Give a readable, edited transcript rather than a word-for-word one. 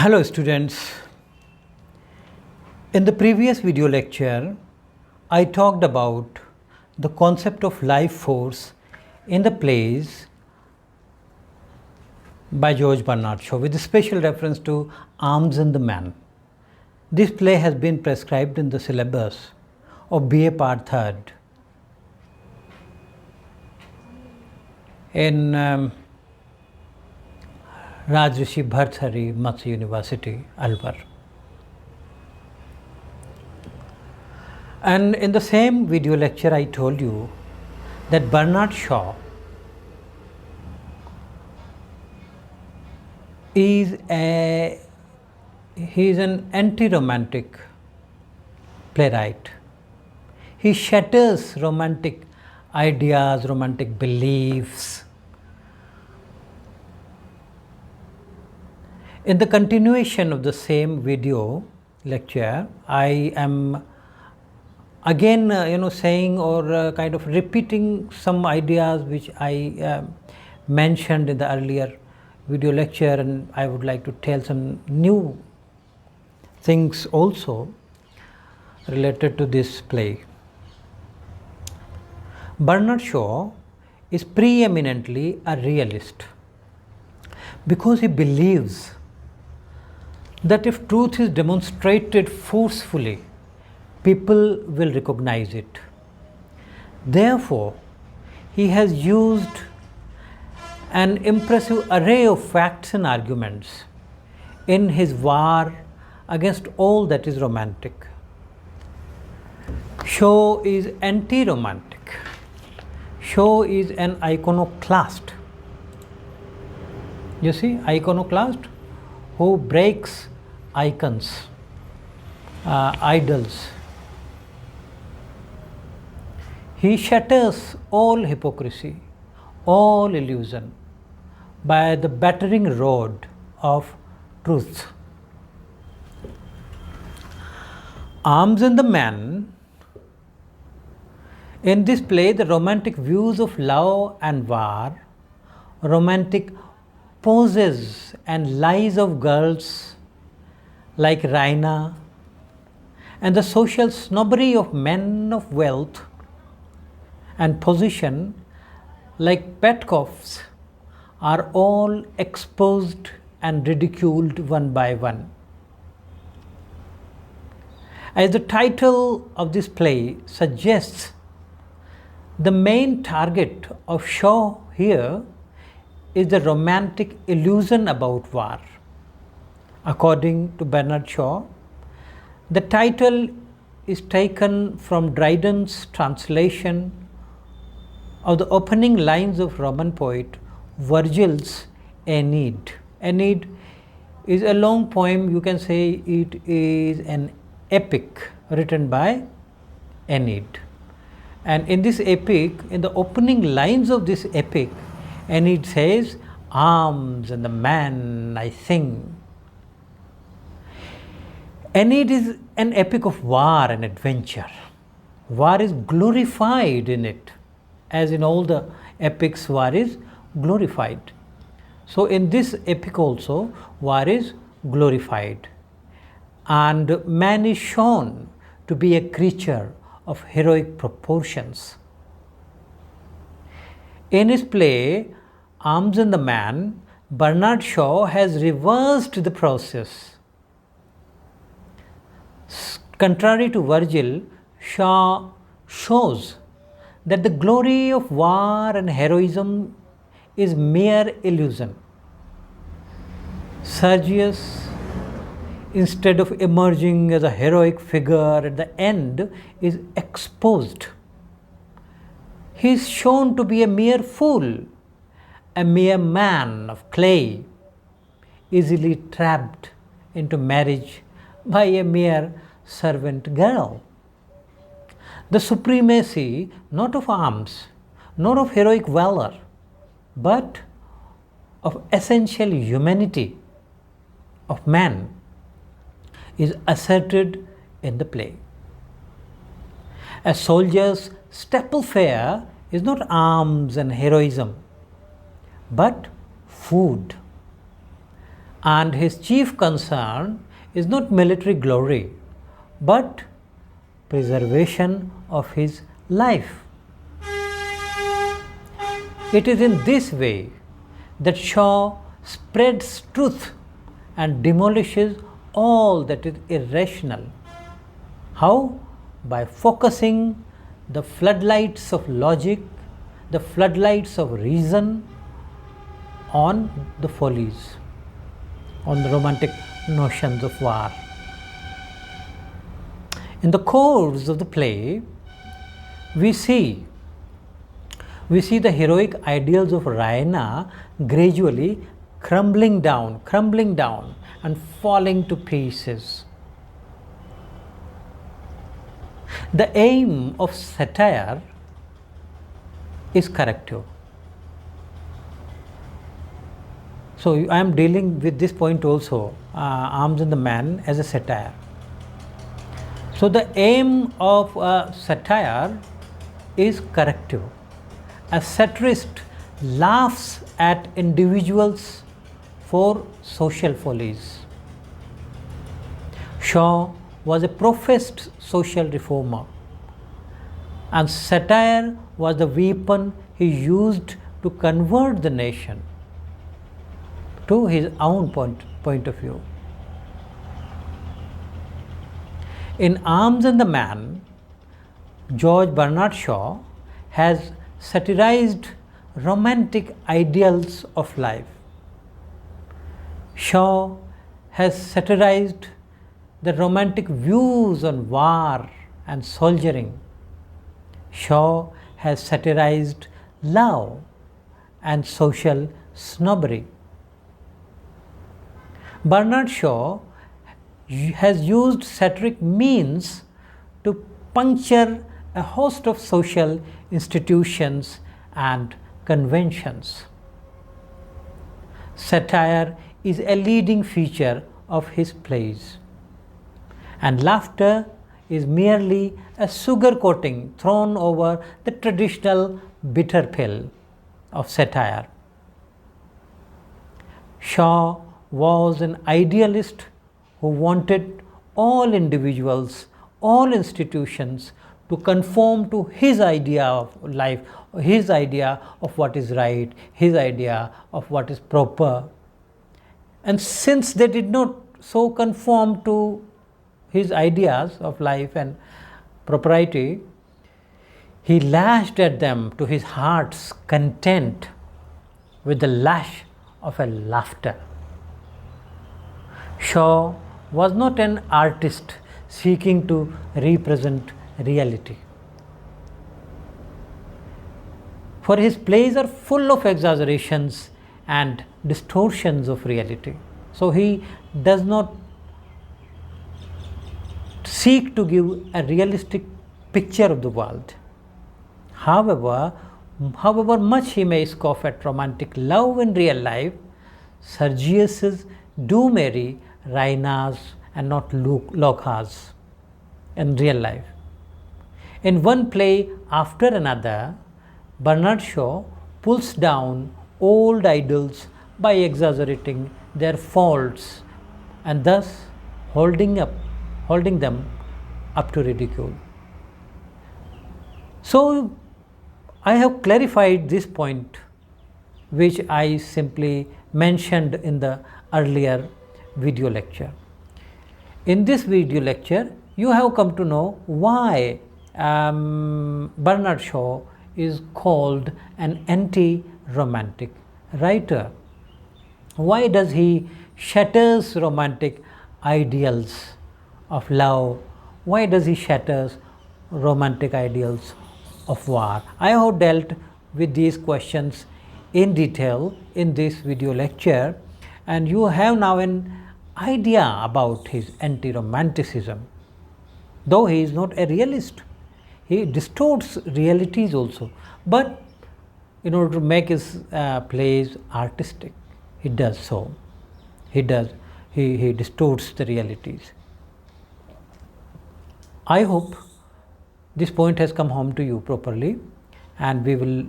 Hello students. In the previous video lecture, I talked about the concept of life force in the plays by George Bernard Shaw with special reference to Arms and the Man. This play has been prescribed in the syllabus of BA Part 3rd in Rajrishi Bharthari Matsya University, Alwar. And in the same video lecture, I told you that Bernard Shaw is an anti-romantic playwright. He shatters romantic ideas, romantic beliefs. In the continuation of the same video lecture, I am again saying or kind of repeating some ideas which I mentioned in the earlier video lecture, and I would like to tell some new things also related to this play. Bernard Shaw is preeminently a realist because he believes that if truth is demonstrated forcefully, people will recognize it. Therefore, he has used an impressive array of facts and arguments in his war against all that is romantic. Shaw is anti-romantic. Shaw is an iconoclast. You see, iconoclast who breaks icons, idols. He shatters all hypocrisy, all illusion by the battering rod of truth. Arms and the Man. In this play, the romantic views of love and war, romantic poses and lies of girls like Raina, and the social snobbery of men of wealth and position like Petkoff's are all exposed and ridiculed one by one. As the title of this play suggests, the main target of Shaw here is the romantic illusion about war. According to Bernard Shaw, the title is taken from Dryden's translation of the opening lines of Roman poet Virgil's Aeneid. Aeneid is a long poem. You can say it is an epic written by Aeneid. And in this epic, in the opening lines of this epic, Aeneid says, "Arms and the man I sing." Aeneid is an epic of war and adventure. War is glorified in it. As in all the epics, war is glorified. So in this epic also, war is glorified. And man is shown to be a creature of heroic proportions. In his play, Arms and the Man, Bernard Shaw has reversed the process. Contrary to Virgil, Shaw shows that the glory of war and heroism is mere illusion. Sergius, instead of emerging as a heroic figure at the end, is exposed. He is shown to be a mere fool, a mere man of clay, easily trapped into marriage by a mere servant girl. The supremacy not of arms, nor of heroic valor, but of essential humanity of man is asserted in the play. A soldier's staple fare is not arms and heroism, but food. and his chief concern is not military glory but preservation of his life. It is in this way that Shaw spreads truth and demolishes all that is irrational. How? By focusing the floodlights of logic, the floodlights of reason on the follies, on the romantic notions of war. In the course of the play, we see the heroic ideals of Raina gradually crumbling down and falling to pieces. The aim of satire is corrective. So I am dealing with this point also, Arms and the Man, as a satire. So the aim of satire is corrective. A satirist laughs at individuals for social follies. Shaw was a professed social reformer, and satire was the weapon he used to convert the nation to his own point of view. In Arms and the Man, George Bernard Shaw has satirized romantic ideals of life. Shaw has satirized the romantic views on war and soldiering. Shaw has satirized love and social snobbery. Bernard Shaw has used satiric means to puncture a host of social institutions and conventions. Satire is a leading feature of his plays, and laughter is merely a sugar coating thrown over the traditional bitter pill of satire. Shaw was an idealist who wanted all individuals, all institutions to conform to his idea of life, his idea of what is right, his idea of what is proper. And since they did not so conform to his ideas of life and propriety, he lashed at them to his heart's content with the lash of a laughter. Shaw was not an artist seeking to represent reality. For his plays are full of exaggerations and distortions of reality. So he does not seek to give a realistic picture of the world. However much he may scoff at romantic love in real life, Sergius's do marry Rainas and not Lochas in real life. In one play after another, Bernard Shaw pulls down old idols by exaggerating their faults and thus holding them up to ridicule. So I have clarified this point, which I simply mentioned in the earlier video lecture. In this video lecture, you have come to know why Bernard Shaw is called an anti-romantic writer. Why does he shatters romantic ideals of love? Why does he shatters romantic ideals of war? I have dealt with these questions in detail in this video lecture, and you have now an idea about his anti-romanticism. Though he is not a realist, he distorts realities also, but in order to make his plays artistic, he does so. He distorts the realities. I hope this point has come home to you properly, and we will